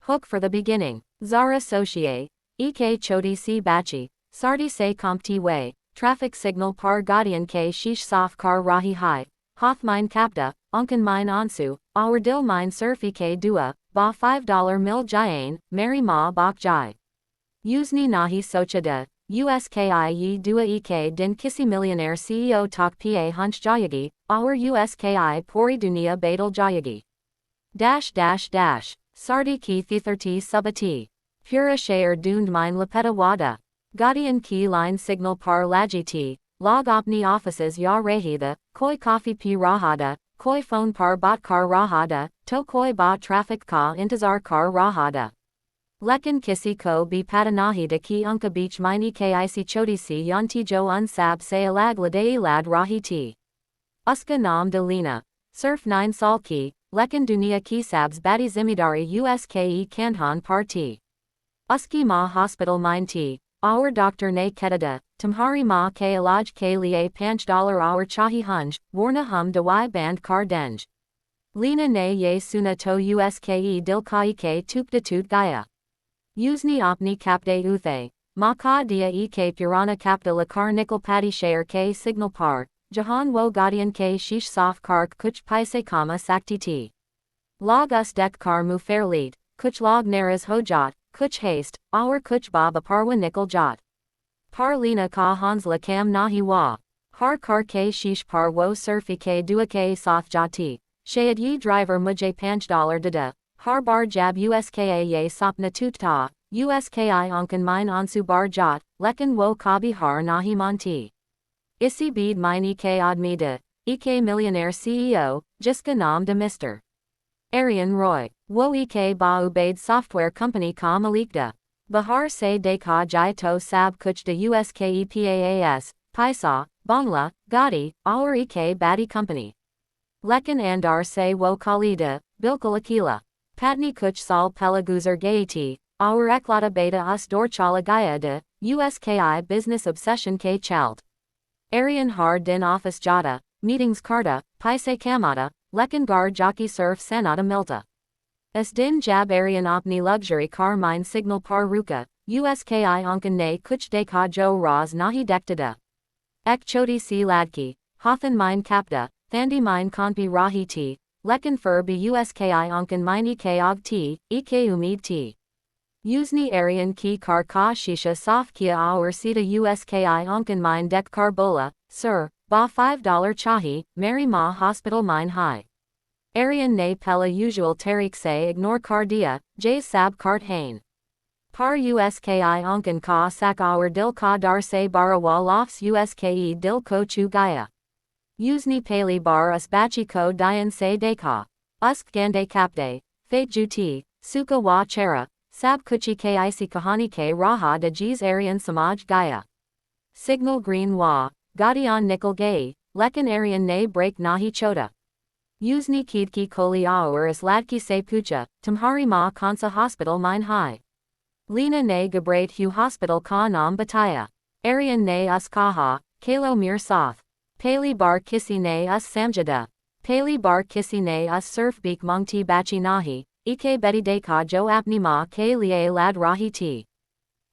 Hook for the beginning. Zara Sochier. Ek chhoti si bachi. Sardi se kompti way. Traffic signal par gadian ke sheesh saaf kar rahi hai. Hoth mine kapta, onkan mine ansu, our dil mine sirf ek dua, ba $5 mil jayan, mary ma bak jai. Usne nahi sochada. Uski yi dua ek din kisi millionaire CEO tak pa hunch jayagi, our uski pori dunia badal jayagi. Sardi ki thitherti subati. Pura share dund mine lapeta wada. Gadian ki line signal par lagiti, log opni offices ya rahida, koi coffee pi rahada, koi phone par bot kar rahada, to koi ba traffic ka intizar kar rahada. Lekin kisi ko bi patanahida ki unka beech mine kic chhoti si yanti jo unsab se alag ladai lad rahi ti. Uska nam de lina. Sirf 9 sal ki, lekin dunia ki sabs badi zimidari uske kandhan par ti. Uski ma hospital mine ti. Our doctor ne kedada, tumhari ma ke ilaj ke liye $5 our chahi hunj, warna hum dawai band kar denj. Lina ne ye suna to uske dil kai ke tukda tut gaya. Usni opni kapde uthe, ma ka diya ek purana kapda lakar nikal padi share ke signal par, jahan wo gadian ke sheesh saaf kar kuch paise kama sakti ti. Log us dek kar mu fair lead, kuch log naras hojat. Kuch haste, our kuch baba parwa nikal jot. Par lina ka hansla kam nahi wa. Har kar ke sheesh par wo surfi ke dua ke soth jati. Shayad ye driver mujhe $5 dada. Har bar jab uska ye sapna tutta. Uski onkan mine ansu bar jot. Lekin wo kabi har nahi manti. Isi beed mine ek admi de. Ek millionaire CEO, jiska nam de Mr. Aryan Roy. Wo ek ba ubaid software company ka malikda. Bahar se dekha jai to sab kuch de uske paas, paisa, bangla, gadi, our ek badi company. Lekin andar se wo kalida, bilkul akela. Patni kuch sal pela guzar gayati, our eklata beta us dor chala gaya de, uski business obsession ke chalt. Aryan har din office jata, meetings karta, paise kamata, lekin gar jockey surf sanata milta. As din jab Aryan opni luxury car mine signal par ruka, uski onkan ne kuch dekha jo raz nahi dektada. Ek chhoti si ladki, hothan mine kapda, thandi mine kanpi rahi ti, lekin fur bi uski onkan mine ek og ti, ek umeed ti. Usni Aryan ki kar ka shisha saaf kiya our sita uski onkan mine dek kar bola, sir, ba $5 chahi, mary ma hospital mine high. Aryan ne pella usual tarik se ignore kar diya, jay sab kart hain. Par uski onkan ka sak our dil ka dar se barawal offs uske dil ko chu gaya. Usni pali bar us bachi ko dian se dekha. Usk gande kapde, fate juti, suka wa chera, sab kuchi kic kahani ke raha de jeez Aryan samaj gaya. Signal green wa, gadian nikal gay, lekin Aryan ne break nahi chota. Usni kidki koli aur is ladki se pucha, tumhari ma kansa hospital mine high. Lina ne gabrait hu hospital ka nam bataya. Aryan ne us kaha, kalo mir soth. Pali bar kisi ne us samjada. Pali bar kisi ne us surf beek mungti bachi nahi, ek beti dekha jo apni ma ke liye lad rahi ti.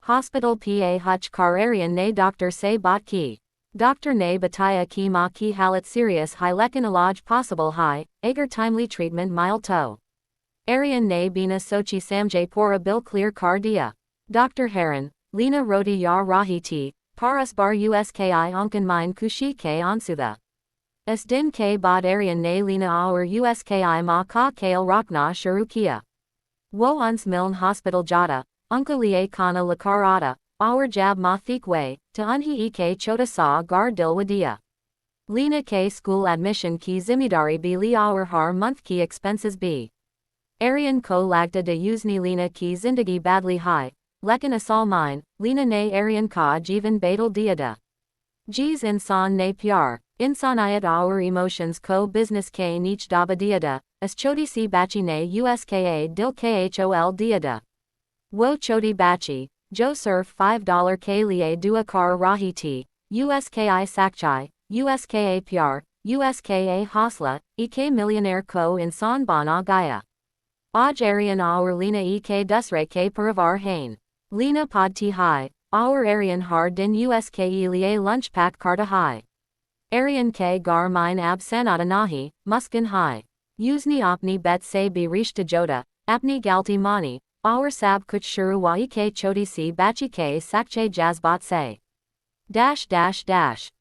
Hospital pa huch kar Aryan ne doctor se bot ki. Doctor ne bataya ki ma ki halat serious high lekin ilaj possible high, agar timely treatment mild to. Aryan ne bina sochi samjay pora bil clear kar diya. Dr. Heron, Lina roti ya rahi ti, paras bar uski onkan mine kushi ke ansudha. As din ke bod Aryan ne Lina aur uski ma ka kale rakna sharukia. Wo uns miln hospital jata, unka liye kana lakarata. Our jab ma thikwe, to unhi ek chota sa gar dil wadiya. Lina ke school admission ki zimidari bi li our har month ki expenses bi. Aryan ko lagda de usni Lina ki zindagi badly high, lekin asal mine, Lina ne Aryan ka jivan badal diada. Jeez insan ne pyar, insaniyat our emotions ko business ke nich daba diada, as choti si bachi ne uska dil khol diada. Wo choti bachi. Jo surf $5 ke liye dua kar rahi ti, uski sakchai, uska pyar, uska hasla, ek millionaire ko insan bana gaya. Aj Aryan aur Lena ek dusre ke parivar hain. Lena pod ti hai, aur Aryan har din uske liye lunch pack karta hai. Aryan ke gar mine ab sanata nahi, muskin hai. Usne apni bet se bi rishta joda, apni galti mani, aur sab kuch shuru wa ke chhoti si bachi ke sakche jazbat se.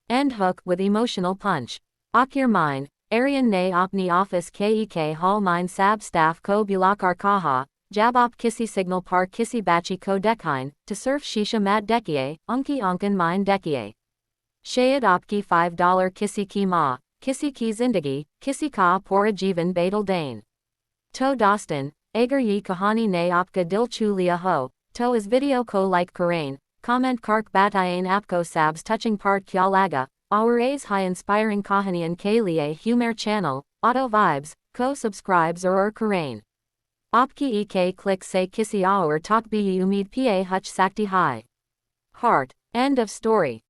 End hook with emotional punch. Akir mine, Aryan ne apni office ke hall mine sab staff ko bulakar kaha, jabop kisi signal par kisi bachi ko dekine, to sirf sheeshe mat dekiye, unki unkan mine dekiye. Shayad opki $5 kisi ki ma, kisi ki zindagi, kisi ka pora jivan badal dane. To dostan, agar ye kahani ne apka dil chu liya ho, to is video ko like karain, comment kark batayin apko sabs touching part kya laga, our a's high inspiring kahani and ke liye humor channel, auto vibes, ko subscribes or karain. Apki ek click say kisi aur talk bi umeed pa huch sakti hai. Heart. End of story.